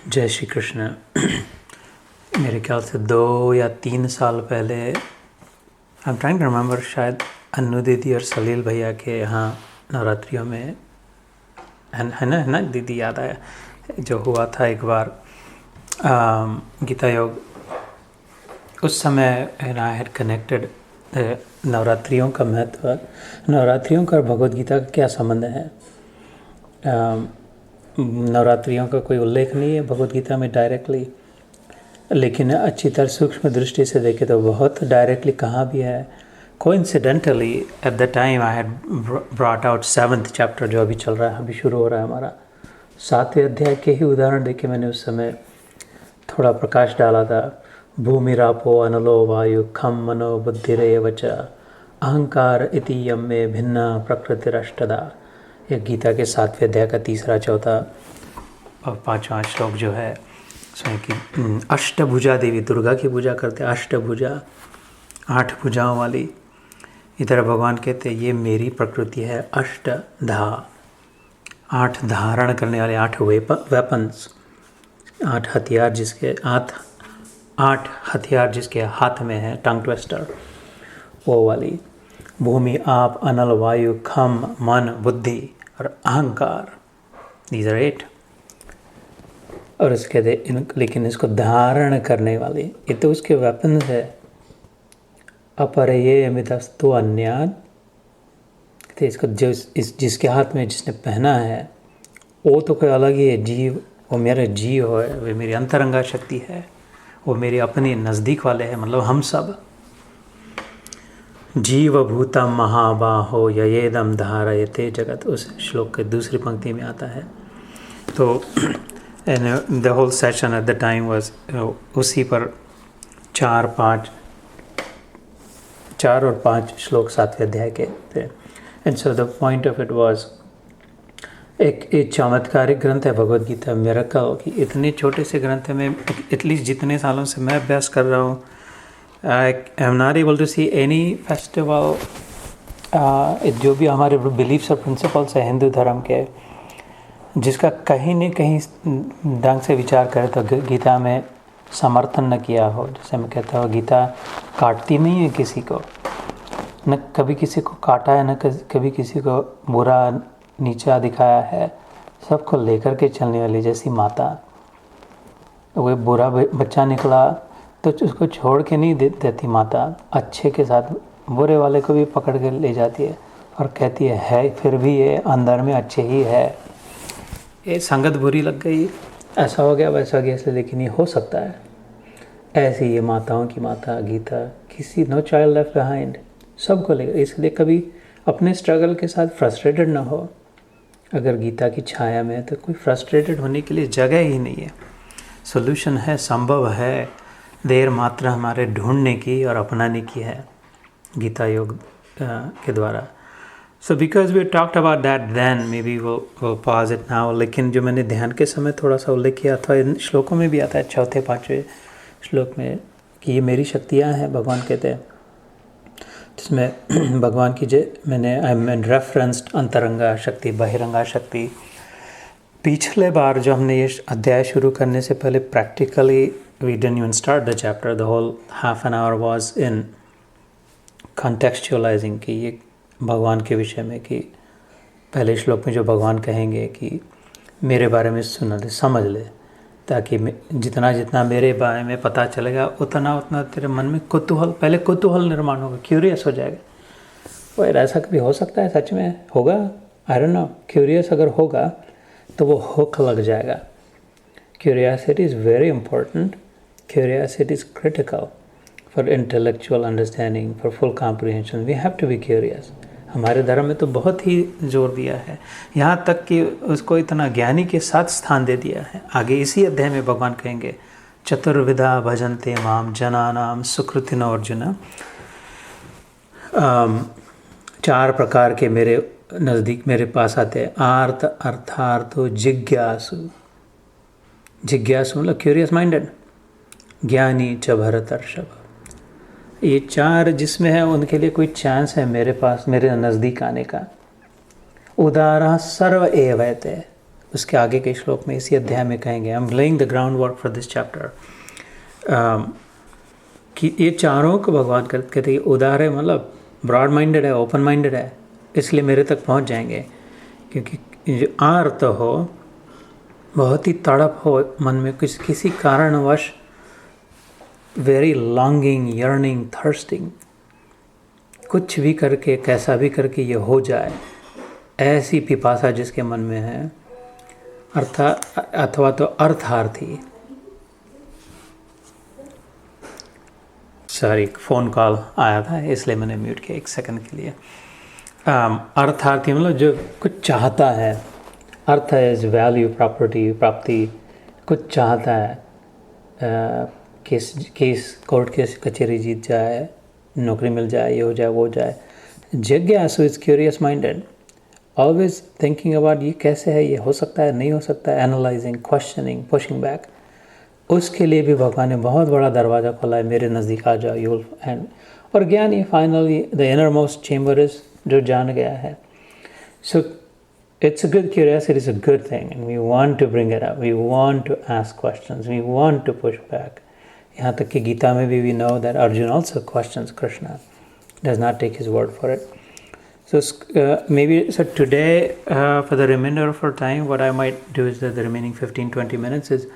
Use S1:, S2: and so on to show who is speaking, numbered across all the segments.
S1: जय श्री कृष्ण। मेरे ख्याल से 2 या 3 साल पहले, I am trying to remember, शायद अन्नू दीदी और सलील भैया के यहाँ नवरात्रियों में है ना दीदी, याद आया जो हुआ था एक बार गीता योग। उस समय आई हैड कनेक्टेड नवरात्रियों का महत्व, नवरात्रियों का और भगवद गीता का क्या संबंध है। नवरात्रियों का कोई उल्लेख नहीं है भगवद गीता में डायरेक्टली, लेकिन अच्छी तरह सूक्ष्म दृष्टि से देखें तो बहुत डायरेक्टली कहाँ भी है। Coincidentally eight the time I had brought out 7th chapter, जो अभी चल रहा है, अभी शुरू हो रहा है हमारा 7वें अध्याय के ही उदाहरण देके मैंने उस समय थोड़ा प्रकाश डाला था। भूमिरापो अनलो वायु खम मनो बुद्धिरेव च अहंकार इति यम में भिन्ना प्रकृतिरष्टदा। ये गीता के 7वें अध्याय का 3रा 4था और 5वां श्लोक जो है उसमें कि अष्टभुजा देवी, दुर्गा की पूजा करते हैं, अष्टभुजा 8 भुजाओं वाली। इधर भगवान कहते हैं ये मेरी प्रकृति है, अष्टधा 8 धारण करने वाले 8 वेपन्स, 8 हथियार जिसके 8 हथियार जिसके हाथ में है, टंग ट्विस्टर वो वाली। भूमि आप अनल वायु खम मन बुद्धि और अहंकार, दीज आर 8। और उसके लेकिन इसको धारण करने वाले ये तो उसके वेपन्स है। अपर ये अमितस्तु अन्याद, तो इसको जो जिसके हाथ में जिसने पहना है वो तो कोई अलग ही है। जीव, वो मेरा जीव है, वो मेरी अंतरंगा शक्ति है, वो मेरे अपने नज़दीक वाले हैं, मतलब हम सब। जीव भूतम महाबाहो ययेदम धारयते जगत, उस श्लोक के दूसरी पंक्ति में आता है। तो the whole session at the time was उसी पर 4 और 5 श्लोक 7वें अध्याय के थे। And so the point of it was एक चमत्कारिक ग्रंथ है भगवद गीता, मिरेकल की। इतने छोटे से ग्रंथ में एटलीस्ट जितने सालों से मैं अभ्यास कर रहा हूँ, I am not able to see any festival, जो भी हमारे बिलीफ्स और प्रिंसिपल्स है हिंदू धर्म के, जिसका कहीं न कहीं ढंग से विचार करें तो गीता में समर्थन न किया हो। जैसे मैं कहता हूँ गीता काटती नहीं है किसी को, न कभी किसी को काटा है, न कभी किसी को बुरा नीचा दिखाया है, सबको लेकर के चलने वाली जैसी माता। वो बुरा बच्चा निकला तो उसको छोड़ के नहीं देती माता, अच्छे के साथ बुरे वाले को भी पकड़ के ले जाती है और कहती है फिर भी ये अंदर में अच्छे ही है। ये संगत बुरी लग गई, ऐसा हो गया वैसा हो गया, इसलिए लेकिन ये हो सकता है। ऐसे ये माताओं की माता गीता, किसी नो चाइल्ड लेफ्ट बिहाइंड, सबको लेकर। इसलिए कभी अपने स्ट्रगल के साथ फ्रस्ट्रेटेड ना हो। अगर गीता की छाया में है तो कोई फ्रस्ट्रेटेड होने के लिए जगह ही नहीं है। सोल्यूशन है, संभव है, देर मात्र हमारे ढूंढने की और अपनाने की है गीता योग के द्वारा। So because we talked about that then, maybe वो पॉज इट नाउ। लेकिन जो मैंने ध्यान के समय थोड़ा सा उल्लेख किया था, इन श्लोकों में भी आता है 4, 5वें श्लोक में कि ये मेरी शक्तियाँ हैं, भगवान कहते हैं। जिसमें भगवान की मैंने आई मीन रेफरेंस्ड अंतरंगा शक्ति, बहिरंगा शक्ति। पिछले बार जो हमने ये अध्याय शुरू करने से पहले practically we didn't even start the chapter, the whole half an hour was in contextualizing कि ये भगवान के विषय में, कि पहले श्लोक में जो भगवान कहेंगे कि मेरे बारे में सुन ले, समझ ले, ताकि जितना जितना मेरे बारे में पता चलेगा उतना उतना तेरे मन में पहले कुतूहल निर्माण होगा, क्यूरियस हो जाएगा। वो ऐसा कभी हो सकता है, सच में होगा, आई डोंट नो। क्यूरियस अगर होगा तो वो हुक लग जाएगा। Curiosity is very important. Curiosity is critical for intellectual understanding, for full comprehension. We have to be curious. हमारे धर्म में तो बहुत ही जोर दिया है, यहाँ तक कि उसको इतना ज्ञानी के साथ स्थान दे दिया है। आगे इसी अध्याय में भगवान कहेंगे चतुर्विधा भजन्ते माम जनानाम सुकृतिनो अर्जुन। 4 प्रकार के मेरे नज़दीक मेरे पास आते हैं। आर्त, अर्थार्थो, जिज्ञासु। जिज्ञासु मतलब क्यूरियस माइंडेड, ज्ञानी च भरतर्षभ। ये 4 जिसमें है उनके लिए कोई चांस है मेरे पास, मेरे नज़दीक आने का। उदारा सर्व एवैते, उसके आगे के श्लोक में इसी अध्याय में कहेंगे। I am laying the ground work for this chapter, कि ये चारों को भगवान कहते हैं उदार है, मतलब ब्रॉड माइंडेड है, ओपन माइंडेड है, इसलिए मेरे तक पहुंच जाएंगे। क्योंकि जो आर्त हो, बहुत ही तड़प हो मन में, किसी कारणवश वेरी लॉन्गिंग, यर्निंग, थर्स्टिंग, कुछ भी करके कैसा भी करके ये हो जाए, ऐसी पिपासा जिसके मन में है, अथवा तो अर्थार्थी, सॉरी फ़ोन कॉल आया था इसलिए मैंने म्यूट किया 1 सेकंड के लिए। अर्थार्थी मतलब जो कुछ चाहता है, अर्थ इज वैल्यू, प्रॉपर्टी, प्राप्ति, कुछ चाहता है, केस कोर्ट केस कचहरी जीत जाए, नौकरी मिल जाए, ये हो जाए, वो हो जाए। जिज्ञासु is curious minded, always thinking about ये कैसे है, ये हो सकता है, नहीं हो सकता है, एनालाइजिंग, क्वेश्चनिंग, पुशिंग बैक। उसके लिए भी भगवान ने बहुत बड़ा दरवाज़ा खोला है, मेरे नज़दीक आ जाओ, यू विल एंड। और ज्ञान ये finally the inner most chamber is, जो जान गया है। सो it's a good curiosity, is a good thing, and we want to bring it up, we want to ask questions, we want to push back. यहाँ तक कि गीता में भी we know that Arjuna also questions Krishna, does not take his word for it. So so today for the remainder of our time, what I might do is that the remaining 15-20 minutes is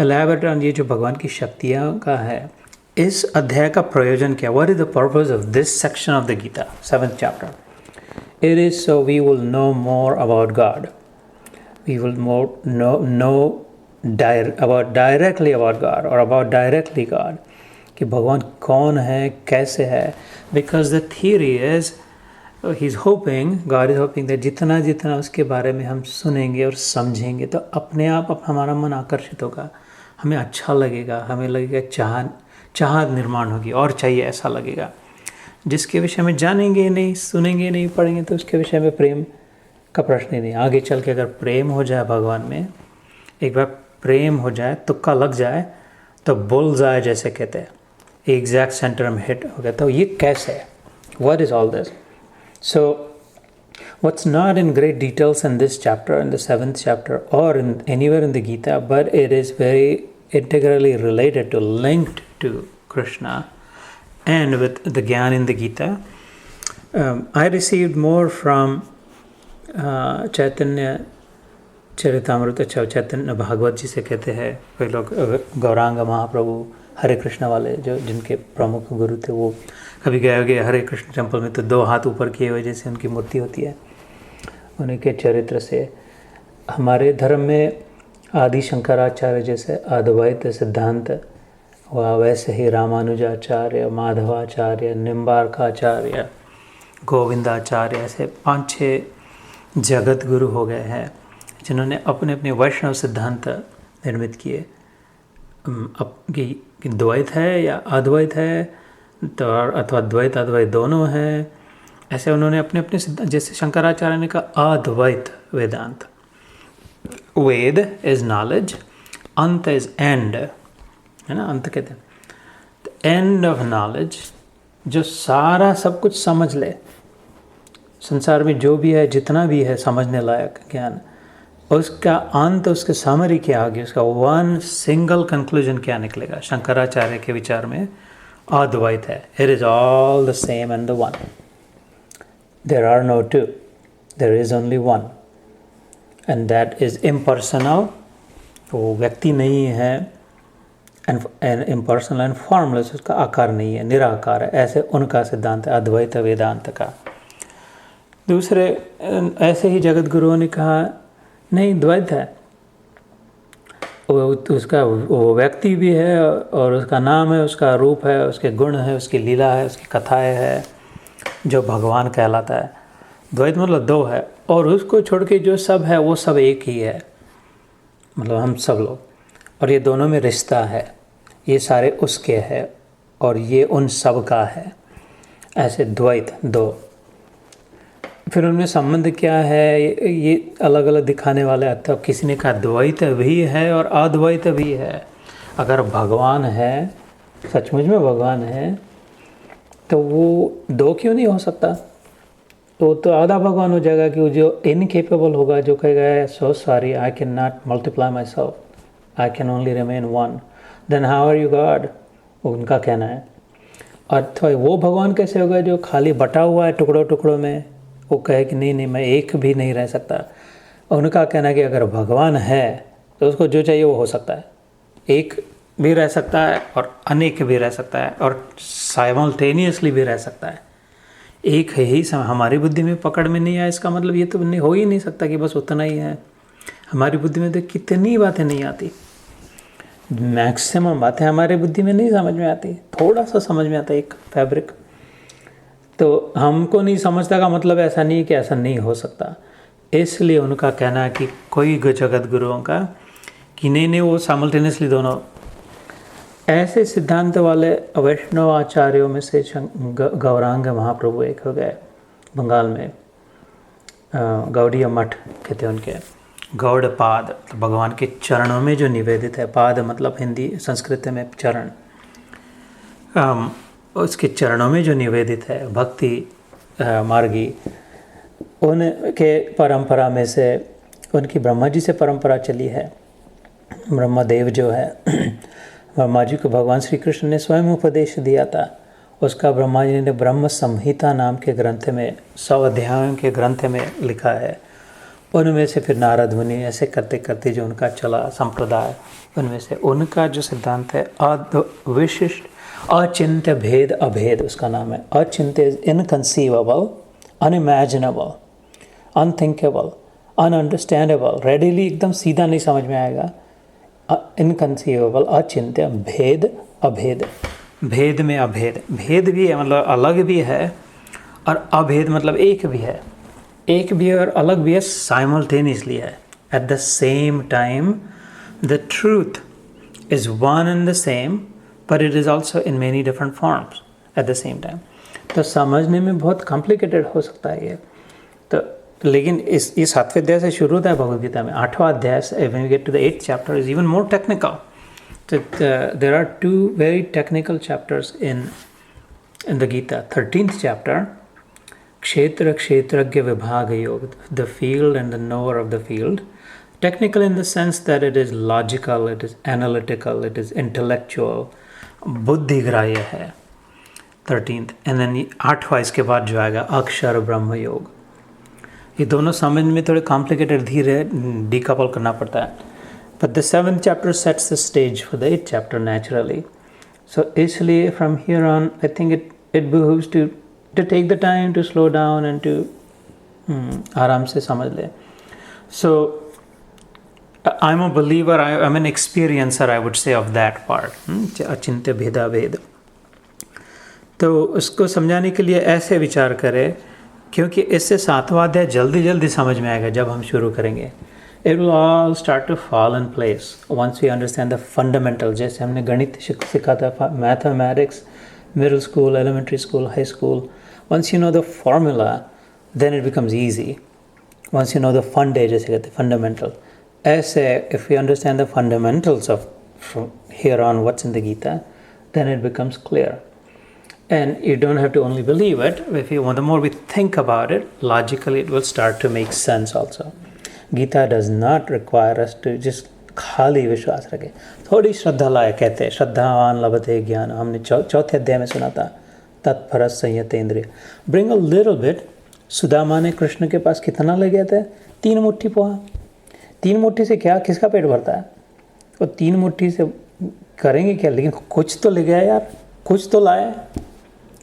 S1: elaborate on ये जो भगवान की शक्तियाँ का है, इस अध्याय का प्रयोजन क्या, what is the purpose of this section of the Gita, 7th chapter. It is so we will know more about God. We will know directly about God, or about directly God, कि भगवान कौन है, कैसे है. Because the theory is, he's hoping, God is hoping that जितना उसके बारे में हम सुनेंगे और समझेंगे तो अपने आप हमारा मन आकर्षित होगा, हमें अच्छा लगेगा, हमें लगेगा चाहत निर्माण होगी और चाहिए ऐसा लगेगा. जिसके विषय में जानेंगे नहीं, सुनेंगे नहीं, पढ़ेंगे तो उसके विषय में प्रेम का प्रश्न ही नहीं. आगे चल के अगर प्रेम हो जाए भगवान में, एक बार प्रेम हो जाए, तुक्का लग जाए तो बुल जाए जैसे कहते हैं, एग्जैक्ट सेंटर में हिट हो गया. तो ये कैसे है, what is all this? So what's not in great details in this chapter, in the 7th chapter or in anywhere in the Gita, but it is very integrally related to, linked to Krishna and with the Gyan in the Gita. I received more from Chaitanya Charitamrita, चैतन्य भागवत जी से कहते हैं कोई लोग, गौरांग महाप्रभु हरे कृष्ण वाले जो जिनके प्रमुख गुरु थे, वो कभी गए हरे कृष्ण टेम्पल में तो 2 हाथ ऊपर किए हुए जैसे उनकी मूर्ति होती है. उनके चरित्र से हमारे धर्म में आदि शंकराचार्य जैसे अद्वैत सिद्धांत, वैसे ही रामानुजाचार्य, माधवाचार्य, निम्बार्काचार्य, गोविंदाचार्य, ऐसे 5-6 जगत गुरु हो गए हैं जिन्होंने अपने अपने वैष्णव सिद्धांत निर्मित किए. अब कि द्वैत है या अद्वैत है, तो अथवा द्वैत अद्वैत दोनों हैं, ऐसे उन्होंने अपने अपने सिद्धांत. जैसे शंकराचार्य ने कहा अद्वैत वेदांत, वेद इज नॉलेज, अंत इज एंड, है ना, अंत कहते हैं. द एंड ऑफ नॉलेज, जो सारा सब कुछ समझ ले, संसार में जो भी है, जितना भी है समझने लायक ज्ञान, उसका अंत, उसके समरी क्या आगे, उसका वन सिंगल कंक्लूजन क्या निकलेगा. शंकराचार्य के विचार में अद्वैत है, it is all the same and the one, there are no two, there is only one, and that is impersonal. वो व्यक्ति नहीं है, एंड इम्पर्सनल एंड फॉर्मलेस, उसका आकार नहीं है, निराकार है. ऐसे उनका सिद्धांत है अद्वैत वेदांत का. दूसरे ऐसे ही जगत गुरुओं ने कहा नहीं, द्वैत है, उसका वो व्यक्ति भी है और उसका नाम है, उसका रूप है, उसके गुण है, उसकी लीला है, उसकी कथाएं है, जो भगवान कहलाता है. द्वैत मतलब 2 है, और उसको छोड़ के जो सब है वो सब एक ही है, मतलब हम सब लोग. और ये दोनों में रिश्ता है, ये सारे उसके हैं और ये उन सब का है. ऐसे द्वैत 2. फिर उनमें संबंध क्या है, ये अलग अलग दिखाने वाले आते हैं. किसी ने कहा द्वैत भी है और अद्वैत भी है. अगर भगवान है, सचमुच में भगवान है, तो वो 2 क्यों नहीं हो सकता? वो तो आधा भगवान हो जाएगा कि वो जो इनकेपेबल होगा, जो कहेगा so sorry I can not multiply myself, I can only remain one, then how are you God, उनका कहना है। अथवा वो भगवान कैसे होगा जो खाली बटा हुआ है टुकड़ों टुकड़ों में, वो कहे कि नहीं मैं एक भी नहीं रह सकता। उनका कहना है कि अगर भगवान है तो उसको जो चाहिए वो हो सकता है, एक भी रह सकता है और अनेक भी रह सकता है और साइमल्टेनियसली भी रह सकता है। एक है ही हमारी बुद्धि में पकड़ में नहीं आया, इसका मतलब ये तो नहीं हो ही नहीं सकता कि बस उतना ही है। हमारी बुद्धि में तो कितनी बातें नहीं आती, मैक्सिमम बातें हमारी बुद्धि में नहीं समझ में आती, थोड़ा सा समझ में आता है एक फैब्रिक। तो हमको नहीं समझता का मतलब ऐसा नहीं कि ऐसा नहीं हो सकता। इसलिए उनका कहना है कि कोई जगत गुरुओं का कि नहीं वो साइमल्टेनियसली दोनों। ऐसे सिद्धांत वाले वैष्णव आचार्यों में से गौरांग महाप्रभु एक हो गए बंगाल में, गौड़ीय मठ कहते हैं उनके। गौड़ पाद तो भगवान के चरणों में जो निवेदित है, पाद मतलब हिंदी संस्कृत में चरण, उसके चरणों में जो निवेदित है भक्ति मार्गी, उनके परंपरा में से उनकी ब्रह्मा जी से परंपरा चली है। ब्रह्मदेव जो है ब्रह्मा जी को भगवान श्री कृष्ण ने स्वयं उपदेश दिया था, उसका ब्रह्मा जी ने ब्रह्म संहिता नाम के ग्रंथ में 100 अध्यायों के ग्रंथ में लिखा है। उनमें से फिर नारद मुनि ऐसे करते करते जो उनका चला संप्रदाय, उनमें से उनका जो सिद्धांत है विशिष्ट अचिंत्य भेद अभेद, उसका नाम है। अचिंत्य is inconceivable, unimaginable, unthinkable, ununderstandable, readily एकदम सीधा नहीं समझ में आएगा। इनकंसीवेबल, अचिंत्य, भेद अभेद, भेद में अभेद, भेद भी है मतलब अलग भी है, और अभेद मतलब एक भी है, एक भी है और अलग भी है, साइमल्टेनियसली है। At the same time the truth is one and the same, पर it is also in many different forms at the same time. तो समझने में बहुत कॉम्प्लिकेटेड हो सकता है ये तो, लेकिन इस 7वें अध्याय से शुरू होता है भगवद गीता में। 8वां अध्याय से when we get to the 8th chapter is even more technical. There are 2 very technical chapters in the Gita. 13th chapter क्षेत्र क्षेत्रज्ञ विभाग योग, the field and the knower of the field, technical in the sense that it is logical, it is analytical, it is intellectual, बुद्धिग्राह्य है 13th। And then 8वां इसके बाद जो आएगा अक्षर ब्रह्म योग। ये दोनों समझ में थोड़े कॉम्प्लिकेटेड, धीरे डीकपल करना पड़ता है। But the 7th chapter sets the stage for the 8th chapter naturally. So इसलिए from here on I think it behooves to take the time to slow down and to आराम से समझ ले। So I am a believer, I am an experiencer I would say of that part, अचिंत्य भेदा भेद। तो उसको समझाने के लिए ऐसे विचार करें, क्योंकि इससे 7वां अध्याय जल्दी जल्दी समझ में आएगा जब हम शुरू करेंगे। It will all start to fall in place once we understand the fundamental. जैसे हमने गणित सीखा था, mathematics, middle school, elementary school, high school, once you know the formula then it becomes easy. Once you know the fundae, जैसे कहते हैं fundamental, ऐसे if you understand the fundamentals of here on what's in the Gita, then it becomes clear. And you don't have to only believe it. If you want, the more we think about it, logically it will start to make sense also. Gita does not require us to just खाली विश्वास रखे, थोड़ी श्रद्धा लाए। कहते हैं श्रद्धावान लभते ज्ञान, हमने 4थे अध्याय में सुना था, तत्पर संयतेन्द्रिय। Bring a little bit. Sudama ने कृष्ण के पास कितना ले गए थे? 3 मुट्ठी पोहा। 3 मुट्ठी से क्या किसका पेट भरता है? और 3 मुट्ठी से करेंगे क्या? लेकिन कुछ तो ले गया यार, कुछ तो लाया,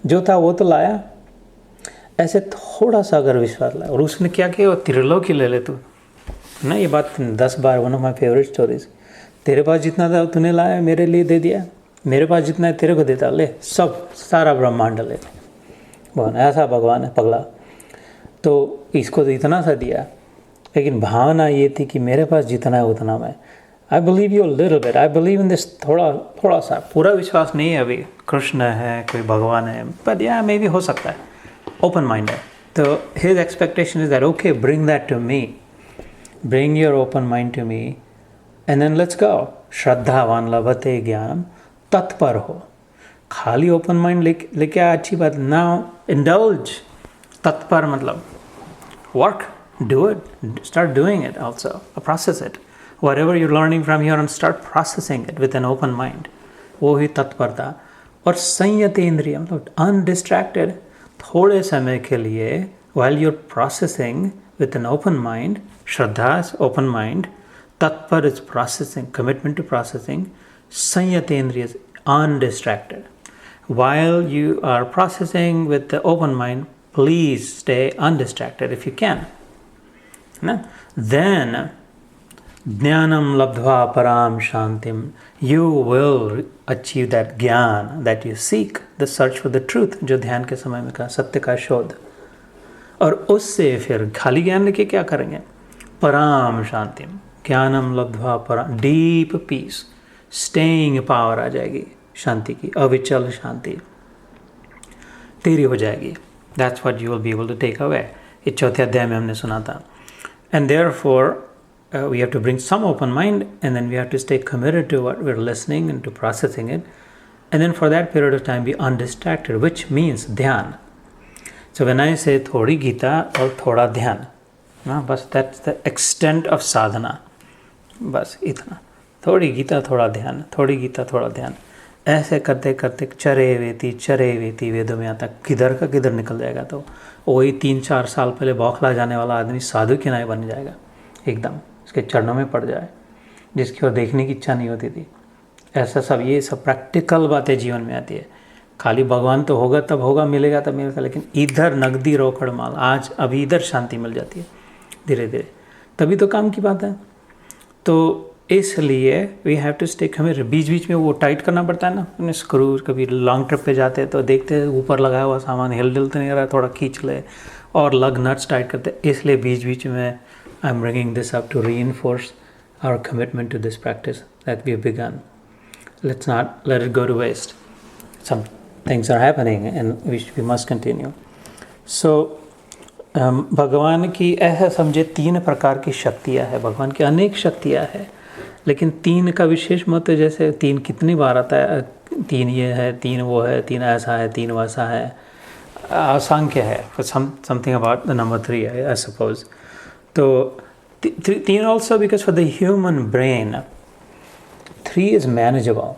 S1: जो था वो तो लाया। ऐसे थोड़ा सा अगर विश्वास लाया, और उसने क्या किया, वो त्रिलोकी ले ले तू ना। ये बात 10 बार, one of my favourite stories. तेरे पास जितना था तूने लाया, मेरे लिए दे दिया, मेरे पास जितना है तेरे को देता, ले सब सारा ब्रह्मांड ले। भगवान ऐसा भगवान है पगला। तो इसको तो इतना सा दिया, लेकिन भावना ये थी कि मेरे पास जितना है उतना मैं। I believe you little bit, I believe in this, थोड़ा सा, पूरा विश्वास नहीं है अभी। कृष्ण है, कोई भगवान है, बट या मे भी हो सकता है, ओपन माइंड है। तो his expectation is that okay, bring that to me, bring your open mind to me, and then let's go. श्रद्धावान लभते ज्ञानम, तत्पर हो। खाली ओपन माइंड लेके अच्छी बात ना, इंडल्ज तत्पर मतलब work, do it, start doing it also, process it. Whatever you're learning from here on, start processing it with an open mind. वो ही तत्परता. और संयत इंद्रिय मतलब undistracted. थोड़े समय के लिए while you're processing with an open mind, Shraddha is open mind, तत्पर is processing, commitment to processing, संयत इंद्रिय is undistracted. While you are processing with the open mind, please stay undistracted if you can. Then, jnanam labdhva param shantim, you will achieve that jnana that you seek, the search for the truth, जो ध्यान के समय में कहा, सत्य का शोध. और उससे फिर खाली ज्ञान लेके क्या करेंगे? पराम शांतिम, ज्ञानम लब्ध्वा पराम, डीप पीस, स्टेइंग पावर आ जाएगी शांति की, अविचल शांति तेरी हो जाएगी. That's what you will be able to take away. ये चौथे अध्याय में हमने सुना था. And therefore, we have to bring some open mind, and then we have to stay committed to what we're listening and to processing it. And then for that period of time, be undistracted, which means dhyan. So when I say thodi gita or thoda dhyan, bas that's the extent of sadhana. बस इतना, थोड़ी गीता थोड़ा ध्यान, थोड़ी गीता थोड़ा ध्यान, ऐसे करते करते चरे वेती वेदों में आता, किधर का किधर निकल जाएगा. तो वही 3-4 साल पहले बौखला जाने वाला आदमी साधु की नाई बन जाएगा, एकदम उसके चरणों में पड़ जाए, जिसकी ओर देखने की इच्छा नहीं होती थी. ऐसा सब, ये सब प्रैक्टिकल बातें जीवन में आती है. खाली भगवान तो होगा तब होगा, मिलेगा तब मिलेगा, लेकिन इधर नकदी रोकड़ माल, आज अभी इधर शांति मिल जाती है धीरे धीरे, तभी तो काम की बात है. तो इसलिए we have to stay committed. बीच बीच में वो टाइट करना पड़ता है ना, अपने स्क्रू. कभी लॉन्ग ट्रिप पे जाते हैं तो देखते हैं ऊपर लगाया हुआ सामान हिल डुल तो नहीं रहा, थोड़ा खींच ले और लग नट्स टाइट करते. इसलिए बीच बीच में I am bringing this up to reinforce our commitment to this practice that we have begun. Let's not let it go to waste. Some things are happening and we must continue. So भगवान की ऐसा समझे 3 प्रकार की शक्तियाँ हैं. भगवान की अनेक शक्तियाँ हैं, लेकिन 3 का विशेष महत्व. जैसे 3 कितनी बार आता है, 3 ये है, 3 वो है, 3 ऐसा है, 3 वैसा है, असंख्य है. Something about the number 3 I suppose. तो 3 also because for the human brain 3 is manageable.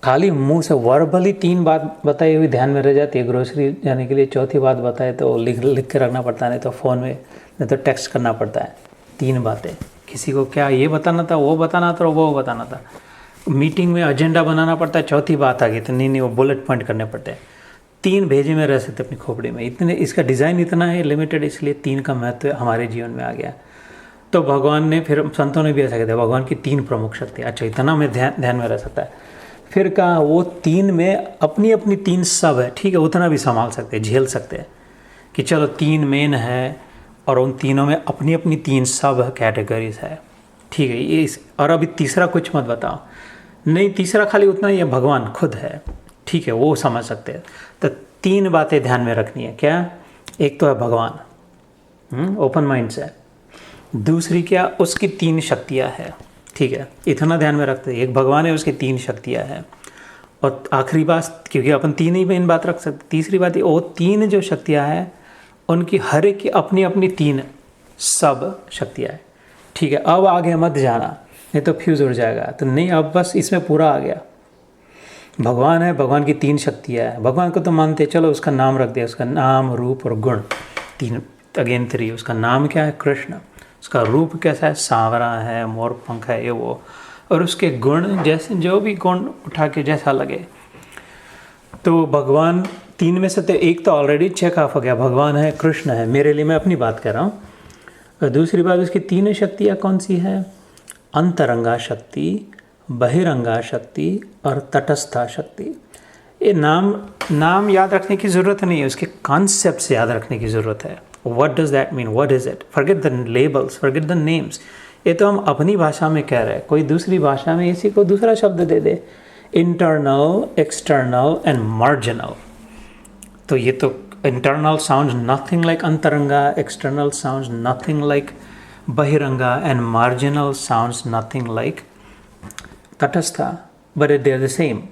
S1: खाली मुंह से वर्बली 3 बात बताई हुई ध्यान में रह जाती है. ग्रोसरी जाने के लिए चौथी बात बताए तो लिख के रखना पड़ता है, नहीं तो फ़ोन में, नहीं तो टेक्स्ट करना पड़ता है. 3 बातें, किसी को क्या ये बताना था, वो बताना था, वो बताना था. मीटिंग में एजेंडा बनाना पड़ता है, चौथी बात आ गई तो नहीं वो बुलेट पॉइंट करने पड़ते हैं. 3 भेजे में रह सकते अपनी खोपड़ी में. इतने इसका डिज़ाइन इतना है लिमिटेड, इसलिए 3 का महत्व हमारे जीवन में आ गया. तो भगवान ने, फिर संतों ने भी ऐसा कहते हैं, भगवान की 3 प्रमुख शक्ति. अच्छा, इतना में ध्यान में रह सकता है. फिर कहा वो 3 में अपनी अपनी 3 सब है, ठीक है, उतना भी संभाल सकते हैं, झेल सकते हैं कि चलो 3 मेन है और उन तीनों में अपनी अपनी 3 सब कैटेगरीज है, ठीक है. ये और अभी तीसरा कुछ मत बताओ, नहीं तीसरा खाली उतना ही है, भगवान खुद है, ठीक है, वो समझ सकते हैं. तो 3 बातें ध्यान में रखनी है. क्या? एक तो है भगवान, ओपन माइंड से. दूसरी क्या? उसकी 3 शक्तियाँ हैं, ठीक है, इतना ध्यान में रखते हैं. एक भगवान है, उसकी 3 शक्तियाँ हैं. और आखिरी बात, क्योंकि अपन 3 ही में इन बात रख सकते, तीसरी बात वो 3 जो शक्तियाँ हैं उनकी हर एक की अपनी अपनी 3 सब शक्तियाँ हैं, ठीक है. अब आगे मत जाना, नहीं तो फ्यूज़ उड़ जाएगा. तो नहीं, अब बस इसमें पूरा आ गया. भगवान है, भगवान की 3 शक्तियाँ हैं. भगवान को तो मानते, चलो उसका नाम रख दिया, उसका नाम, रूप और गुण 3, अगेन 3. उसका नाम क्या है? कृष्ण. उसका रूप कैसा है? सांवरा है, मोर पंख है, ये वो. और उसके गुण, जैसे जो भी गुण उठा के जैसा लगे. तो भगवान 3 में से तो एक तो ऑलरेडी चेक ऑफ हो गया, भगवान है, कृष्ण है. मेरे लिए मैं अपनी बात कर रहा हूँ. और दूसरी बात, उसकी 3 शक्तियाँ कौन सी है? अंतरंगा शक्ति, बहिरंगा शक्ति और तटस्था शक्ति. ये नाम याद रखने की ज़रूरत नहीं है, उसके कॉन्सेप्ट्स याद रखने की ज़रूरत है. What does that mean? What is it? Forget the labels, forget the names. ये तो हम अपनी भाषा में कह रहे हैं, कोई दूसरी भाषा में इसी को दूसरा शब्द दे दे. Internal, external and marginal. तो ये तो इंटरनल साउंड्स नथिंग लाइक अंतरंगा, एक्सटर्नल साउंड्स नथिंग लाइक बहिरंगा and marginal sounds nothing like तटस्था, but they are the same.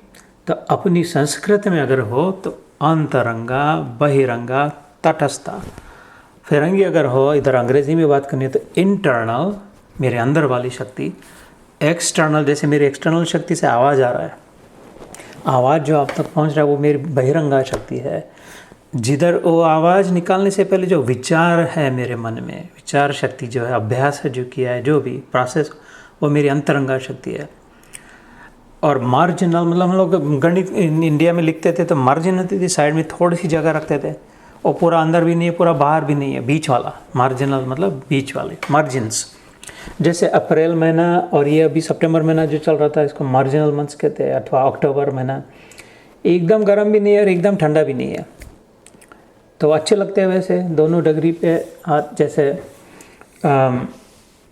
S1: तो अपनी संस्कृत में अगर हो तो अंतरंगा, बहिरंगा, तटस्थता। फिरंगी अगर हो, इधर अंग्रेजी में बात करनी है तो इंटरनल, मेरे अंदर वाली शक्ति। एक्सटर्नल, जैसे मेरी एक्सटर्नल शक्ति से आवाज़ आ रहा है, आवाज़ जो आप तक पहुंच रहा है वो मेरी बहिरंगा शक्ति है। जिधर वो आवाज़ निकालने से पहले जो विचार है मेरे मन में, विचार शक्ति जो है, अभ्यास है जो किया है, जो भी प्रोसेस, वो मेरी अंतरंगा शक्ति है। और मार्जिनल मतलब हम लोग गणित इंडिया में लिखते थे तो मार्जिन होती थी, साइड में थोड़ी सी जगह रखते थे, और पूरा अंदर भी नहीं है पूरा बाहर भी नहीं है, बीच वाला। मार्जिनल मतलब बीच वाले, मार्जिन्स। जैसे अप्रैल महीना और ये अभी सितंबर महीना जो चल रहा था, इसको मार्जिनल मंथ्स कहते हैं। अथवा अक्टूबर महीना, एकदम गर्म भी नहीं है और एकदम ठंडा भी नहीं है, तो अच्छे लगते हैं वैसे दोनों डिग्री पे जैसे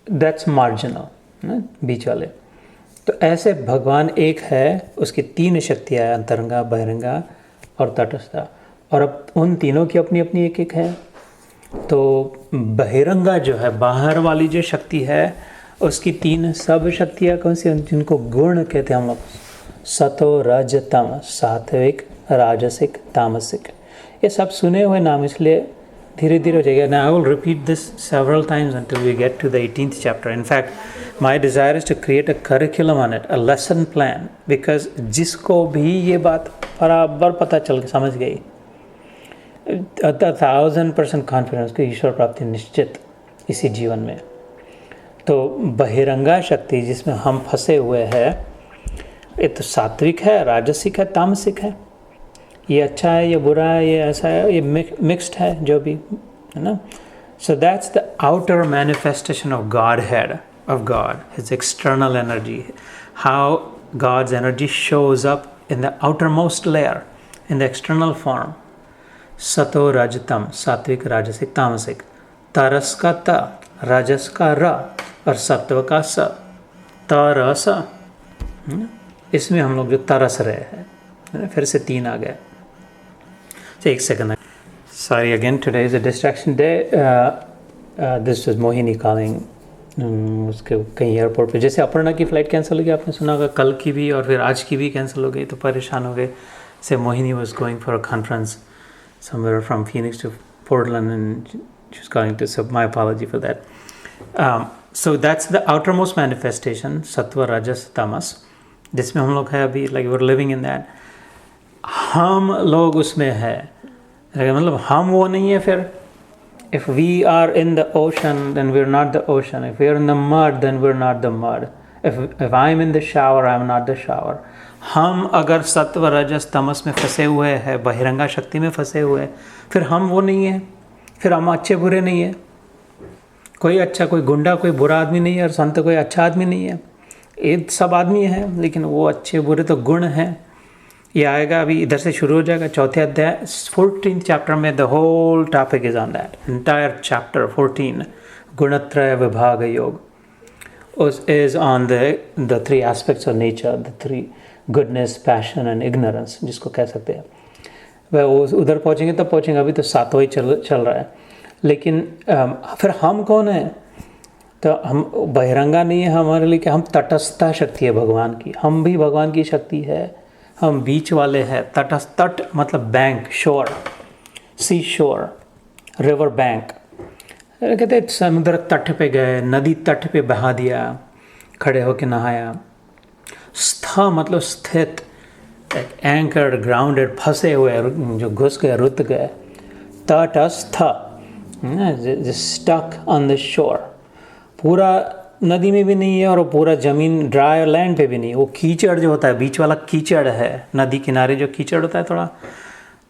S1: दैट्स मार्जिनल, बीच वाले। तो ऐसे भगवान एक है, उसकी 3 शक्तियाँ हैं, अंतरंगा, बहिरंगा और तटस्था। और अब उन तीनों की अपनी अपनी एक एक है। तो बहिरंगा जो है, बाहर वाली जो शक्ति है, उसकी 3 सब शक्तियाँ कौन सी, जिनको गुण कहते हैं हम लोग, सतो रज तम, सात्विक, राजसिक, तामसिक। ये सब सुने हुए नाम, इसलिए धीरे धीरे हो जाएगा। Now I will repeat this several times until we get to the 18th chapter. In fact, my desire is to create a curriculum on it, a lesson plan, because जिसको भी ये बात बराबर पता चल के समझ गई, 1000% कॉन्फिडेंस कि ईश्वर प्राप्ति निश्चित इसी जीवन में। तो बहिरंगा शक्ति जिसमें हम फंसे हुए हैं, ये तो सात्विक है, राजसिक है, तामसिक है। ये अच्छा है, ये बुरा है, ये ऐसा है, ये मिक्स्ड है, जो भी है ना। So that's the outer manifestation of God head, of God, his external energy, how God's energy shows up in the outermost layer, in the external form. सतो रजतम, सात्विक, राजसिक, तामसिक। तरस का त, रजस का र और सत्व का स, तरस। इसमें हम लोग जो तरस रहे हैं, फिर से 3 आ गए। एक second, sorry again, today is a distraction day. This is Mohini calling. उसके कहीं एयरपोर्ट पे, जैसे अपर्णा की फ़्लाइट कैंसिल हो गई, आपने सुना होगा, कल की भी और फिर आज की भी कैंसिल हो गई, तो परेशान हो गए। से Mohini was going for a conference somewhere from Phoenix to Portland, and she was calling to, so my apology for that. So that's the outermost manifestation, sattva, rajas, tamas, जिसमें हम लोग हैं अभी, like we're living in that. हम लोग उसमें है, मतलब हम वो नहीं है। फिर if we are in the ocean, then we're not the ocean. If we're in the mud, then we're not the mud. If I'm in the shower, I'm not the shower. हम अगर सत्व, रजस, तमस में फंसे हुए हैं, बहिरंगा शक्ति में फंसे हुए हैं, फिर हम वो नहीं है। फिर हम अच्छे बुरे नहीं है, कोई अच्छा, कोई गुंडा, कोई बुरा आदमी नहीं है, और संत कोई अच्छा आदमी नहीं है। ये सब आदमी है, लेकिन वो अच्छे बुरे तो गुण हैं। ये आएगा, अभी इधर से शुरू हो जाएगा। 4th अध्याय 14th चैप्टर में the whole topic is on that, entire chapter 14, Gunatraya Vibhaga Yoga, is on the 3 aspects of nature, the 3 goodness, passion and ignorance, जिसको कह सकते हैं। वह उधर पहुँचेंगे तब पहुँचेंगे, अभी तो 7वां ही चल रहा है। लेकिन फिर हम कौन है? तो हम बहिरंगा नहीं है हमारे लिए, कि हम तटस्थता शक्ति है भगवान की, हम भी भगवान की शक्ति है, हम बीच वाले हैं। तटस्थ, तट मतलब बैंक, शोर, सी शोर, रिवर बैंक। कहते हैं समुद्र तट पे गए, नदी तट पे बहा दिया, खड़े होके नहाया। स्थ मतलब स्थित, एंकर्ड, ग्राउंडेड, फंसे हुए, जो घुस गए, रुत गए। तटस्थ, स्टक ऑन द शोर, पूरा नदी में भी नहीं है और पूरा ज़मीन ड्राई लैंड पे भी नहीं। वो कीचड़ जो होता है, बीच वाला कीचड़ है, नदी किनारे जो कीचड़ होता है थोड़ा,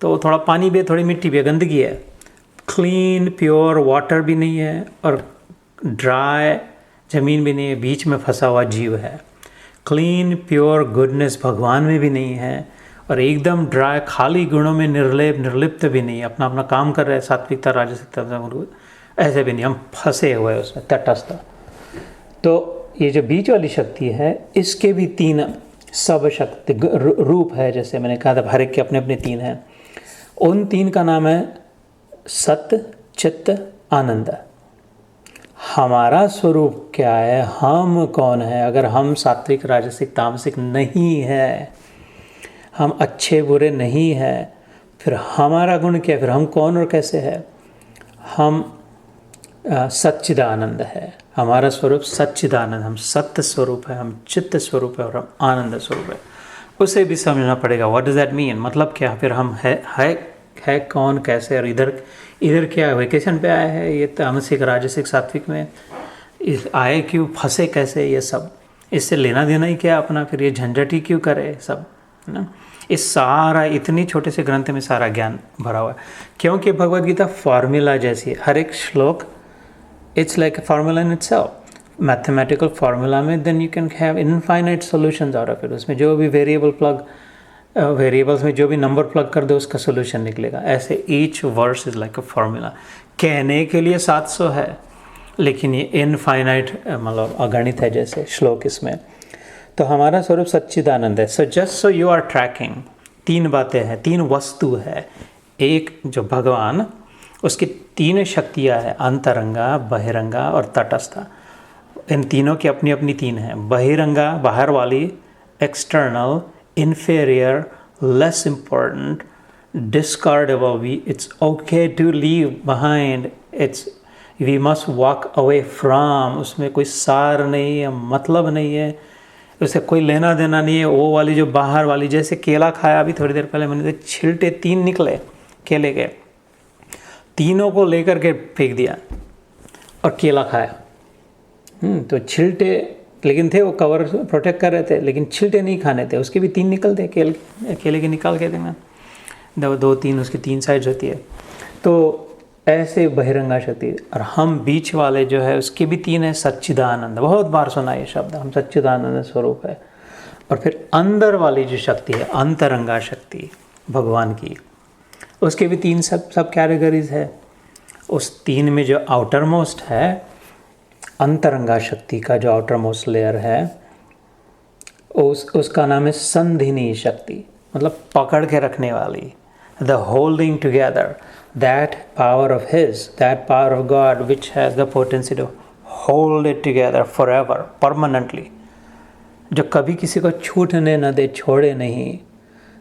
S1: तो थोड़ा पानी भी है, थोड़ी मिट्टी भी है, गंदगी है। क्लीन प्योर वाटर भी नहीं है और ड्राई ज़मीन भी नहीं है, बीच में फंसा हुआ जीव है। क्लीन प्योर गुडनेस भगवान में भी नहीं है, और एकदम ड्राई खाली गुणों में निर्लिप्त भी नहीं है, अपना अपना काम कर रहे हैं, सात्विकता, राजसिकता, ऐसे भी नहीं, हम फंसे हुए हैं उसमें, तटस्थ। तो ये जो बीच वाली शक्ति है, इसके भी 3 सब शक्ति रूप है, जैसे मैंने कहा था, हर एक के अपने अपने 3 हैं। उन 3 का नाम है सत्य, चित्त, आनंद। हमारा स्वरूप क्या है, हम कौन है? अगर हम सात्विक, राजसिक, तामसिक नहीं है, हम अच्छे बुरे नहीं हैं, फिर हमारा गुण क्या, फिर हम कौन और कैसे है? हम सच्चिदानंद है, हमारा स्वरूप सच्चिदानंद, हम सत्य स्वरूप है, हम चित्त स्वरूप है और हम आनंद स्वरूप है। उसे भी समझना पड़ेगा, व्हाट डज दैट मीन, मतलब क्या, फिर हम है कौन कैसे, और इधर क्या वेकेशन पे आए हैं, ये तामसिक राजसिक सात्विक में आए क्यों, फंसे कैसे, ये सब इससे लेना देना ही क्या अपना, फिर ये झंझट ही क्यों करे सब, है ना। इस सारा इतनी छोटे से ग्रंथ में सारा ज्ञान भरा हुआ है, क्योंकि भगवद गीता फार्मूला जैसी है। हर एक श्लोक it's like a formula in itself, mathematical formula में then you can have infinite solutions out of it. उसमें जो भी वेरिएबल्स में जो भी नंबर प्लग कर दो उसका सोल्यूशन निकलेगा। ऐसे each verse is like a formula. कहने के लिए 700 है, लेकिन ये इनफाइनाइट मतलब अगणित है जैसे श्लोक इसमें। तो हमारा स्वरूप सच्चिदानंद है। So just so you are tracking, 3 बातें हैं, 3 वस्तु है। एक जो भगवान, उसकी 3 शक्तियाँ हैं, अंतरंगा, बहिरंगा और तटस्था। इन तीनों की अपनी अपनी 3 हैं। बहिरंगा बाहर वाली, external, inferior, less important, discardable, it's okay to leave behind, we must walk away from, उसमें कोई सार नहीं है, मतलब नहीं है, उससे कोई लेना देना नहीं है। वो वाली जो बाहर वाली, जैसे केला खाया अभी थोड़ी देर पहले मैंने, छिलटे 3 निकले केले के, तीनों को लेकर के फेंक दिया और केला खाया। तो छिलटे लेकिन थे, वो कवर प्रोटेक्ट कर रहे थे, लेकिन छिलटे नहीं खाने थे। उसके भी 3 निकलते, केले के निकाल के देना, 2-3 उसकी 3 साइड्स होती है। तो ऐसे बहिरंगा शक्ति, और हम बीच वाले जो है उसके भी 3 है, सच्चिदानंद। बहुत बार सुना ये शब्द, हम सच्चिदानंद स्वरूप है। और फिर अंदर वाली जो शक्ति है, अंतरंगा शक्ति भगवान की, उसके भी 3 सब कैटेगरीज है। उस 3 में जो आउटर मोस्ट है, अंतरंगा शक्ति का जो आउटर मोस्ट लेयर है, उसका नाम है संधिनी शक्ति, मतलब पकड़ के रखने वाली, the holding together, that power of his, that power of God which has the potency to hold it together forever, permanently, जो कभी किसी को छूटने न दे, छोड़े नहीं।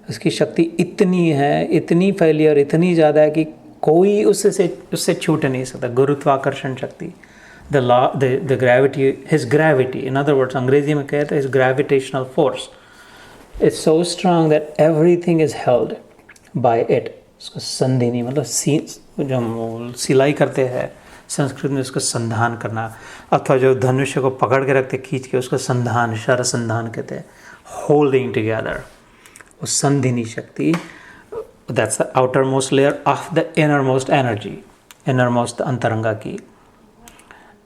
S1: उसकी शक्ति इतनी है, इतनी फैली और इतनी ज़्यादा है कि कोई उससे छूट नहीं सकता। गुरुत्वाकर्षण शक्ति, the law, the gravity, his gravity, in other words, अंग्रेजी में कहते हैं his gravitational force, it's so strong that everything is held by it. उसको संधिनी, मतलब जो सिलाई करते हैं संस्कृत में उसको संधान करना, अथवा जो धनुष्य को पकड़ के रखते खींच के, उसको संधान, शर संधान कहते हैं, होल्डिंग टुगेदर। वो संधिनी शक्ति, that's the outermost layer of the innermost energy, innermost अंतरंगा की।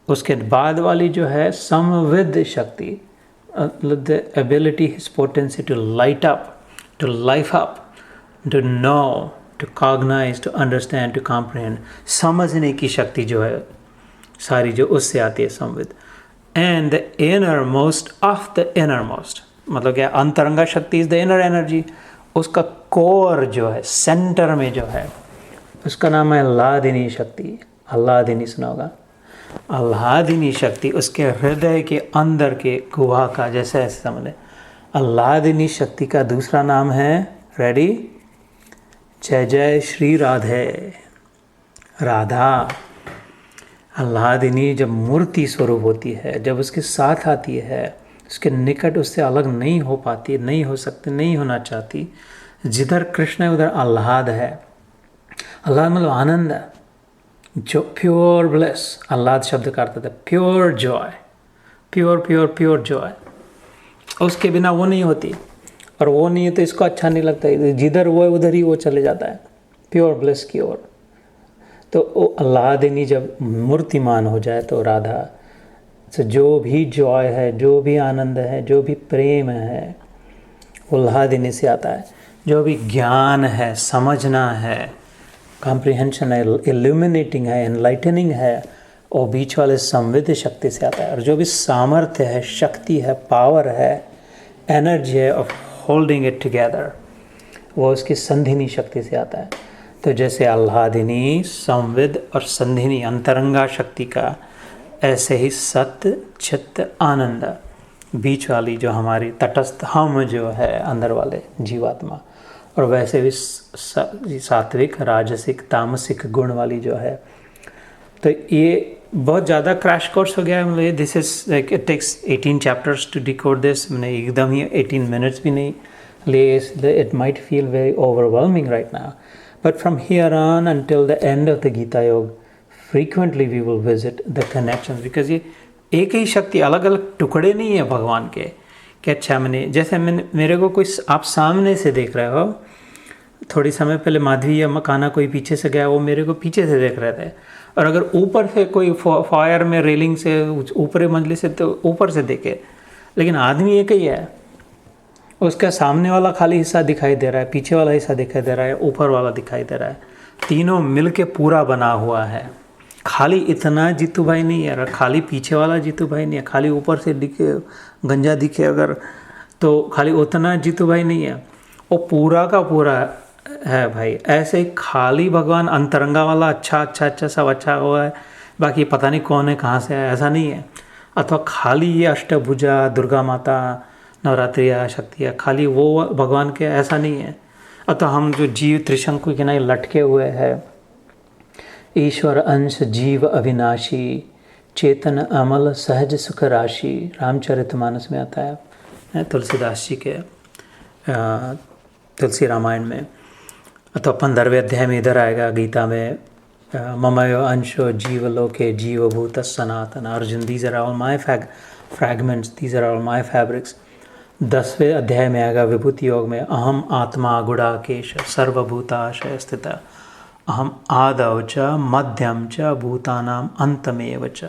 S1: उसके बाद वाली जो है समविद शक्ति, the ability, his potency to light up, to life up, to know, to cognize, to understand, to comprehend, समझने की शक्ति जो है सारी, जो उससे आती है समविद। and the innermost of the innermost, मतलब क्या, अंतरंगा शक्ति is the inner energy, उसका कोर जो है, सेंटर में जो है, उसका नाम है आह्लादिनी शक्ति। आह्लादिनी सुना होगा, आह्लादिनी शक्ति, उसके हृदय के अंदर के गुहा का, जैसे ऐसे समझ लें। आह्लादिनी शक्ति का दूसरा नाम है, रेडी, जय जय श्री राधे, राधा। आह्लादिनी जब मूर्ति स्वरूप होती है, जब उसके साथ आती है, उसके निकट, उससे अलग नहीं हो पाती, नहीं हो सकती, नहीं होना चाहती। जिधर कृष्ण है उधर आह्लाद है। आह्लाद मतलब आनंद है, जो प्योर ब्लेस, आह्लाद शब्द का अर्थ है प्योर जॉय, प्योर जॉय। उसके बिना वो नहीं होती, और वो नहीं है तो इसको अच्छा नहीं लगता, जिधर वो है उधर ही वो चले जाता है, प्योर ब्लेस की ओर। तो वो आह्लादिनी जब मूर्तिमान हो जाए तो राधा, तो जो भी जॉय है, जो भी आनंद है, जो भी प्रेम है, वो आह्लादिनी से आता है। जो भी ज्ञान है, समझना है, कॉम्प्रिहेंशन है, इल्यूमिनेटिंग है, एनलाइटनिंग है, वो बीच वाले संविद शक्ति से आता है। और जो भी सामर्थ्य है, शक्ति है, पावर है, एनर्जी है ऑफ होल्डिंग इट टुगेदर, वो उसकी संधिनी शक्ति से आता है। तो जैसे आह्लादिनी, संविद और संधिनी अंतरंगा शक्ति का, ऐसे ही सत्य, चित्त, आनंद, बीच वाली जो हमारी तटस्थ हम जो है, अंदर वाले जीवात्मा, और वैसे भी सात्विक, राजसिक, तामसिक गुण वाली जो है। तो ये बहुत ज़्यादा क्रैश कोर्स हो गया है। मतलब this is like it takes 18 chapters to decode this. मैंने एकदम ही 18 मिनट्स भी नहीं लिए, इसलिए it might feel very overwhelming right now, but from here on until the end of the Gita yoga frequently we will visit the connections, because ये एक ही शक्ति, अलग अलग टुकड़े नहीं है भगवान के। कि अच्छा जैसे मेरे को कोई आप सामने से देख रहे हो, थोड़ी समय पहले माधवी या मकाना कोई पीछे से गया, वो मेरे को पीछे से देख रहे थे, और अगर ऊपर से कोई फायर में रेलिंग से ऊपरी मंजिल से तो ऊपर से देखे, लेकिन आदमी एक ही है। उसका सामने वाला खाली हिस्सा दिखाई दे रहा है, पीछे वाला हिस्सा दिखाई दे रहा है, ऊपर वाला दिखाई दे रहा है, तीनों मिल के पूरा बना हुआ है। खाली इतना जीतू भाई नहीं है, खाली पीछे वाला जीतू भाई नहीं है, खाली ऊपर से दिखे गंजा दिखे अगर तो खाली उतना जीतू भाई नहीं है, वो पूरा का पूरा है भाई। ऐसे ही खाली भगवान अंतरंगा वाला अच्छा सब अच्छा हुआ है, बाकी पता नहीं कौन है कहाँ से आया, ऐसा नहीं है। अथवा खाली ये अष्टभुजा, दुर्गा माता, नवरात्रिया, शक्तियाँ, खाली वो भगवान के, ऐसा नहीं है। अथवा हम जो जीव त्रिशंकु के नहीं लटके हुए हैं, ईश्वर अंश जीव अविनाशी, चेतन अमल सहज सुख राशि, रामचरितमानस में आता है, तुलसीदास जी के तुलसी रामायण में। अथवा 15वें अध्याय में इधर आएगा गीता में, ममयो अंशो जीवलोके जीवभूत सनातन, Arjun these are all my fragments, these are all my fabrics. 10वें अध्याय में आएगा विभूति योग में, अहम आत्मा गुड़ाकेश सर्वभूताशय स्थित, अहम आदौ च मध्यम च भूतानाम अंतमेव च।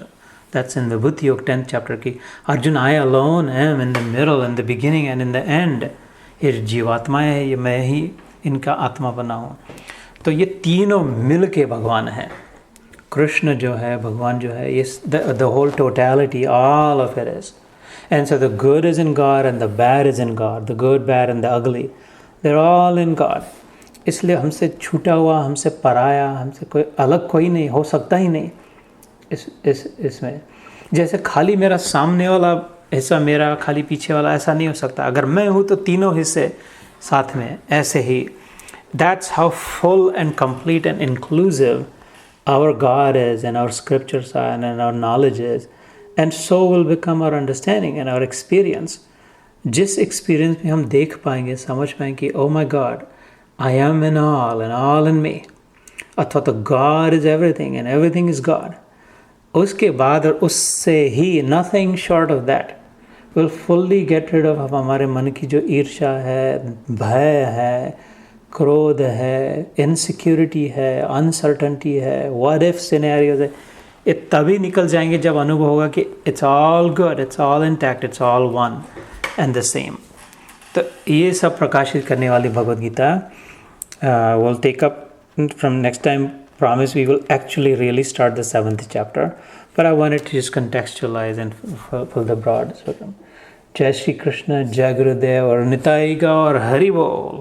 S1: दैट्स इन विभूति योग 10th चैप्टर की। Arjun, I alone am in the middle, in the beginning and in the end. ये जीवात्माएँ हैं, ये मैं ही इनका आत्मा बना हूँ। तो ये तीनों मिल के भगवान है। कृष्ण जो है, भगवान जो है, ये the whole totality, all of it is. And so the good is in God and the bad is in God, the good, bad and the ugly, they are all in God. इसलिए हमसे छूटा हुआ, हमसे पराया, हमसे कोई अलग कोई नहीं हो सकता ही नहीं इसमें। जैसे खाली मेरा सामने वाला हिस्सा मेरा, खाली पीछे वाला, ऐसा नहीं हो सकता। अगर मैं हूँ तो तीनों हिस्से साथ में, ऐसे ही। That's how full and complete and inclusive our God is and our scriptures are and our knowledge is, and so will become our understanding and our experience. जिस एक्सपीरियंस में हम देख पाएंगे, समझ पाएंगे, oh my God, I am in all and all in me, अथवा तो God is everything and everything is God. उसके बाद और उससे ही, nothing short of that will fully get rid of हमारे मन की जो ईर्ष्या है, भय है, क्रोध है, इनसिक्योरिटी है, अनसर्टनिटी है, व्हाट इफ सिनेरियोज है। ये तभी निकल जाएंगे जब अनुभव होगा कि it's all good, it's all intact, it's all one and the same. तो ये सब प्रकाशित करने वाली Bhagavad Gita will take up from next time. Promise we will actually really start the 7th chapter, but I wanted to just contextualize and fill the broad. So, Jai Shri Krishna, Jai Gurudev, और निताई गौर, हरि बोल।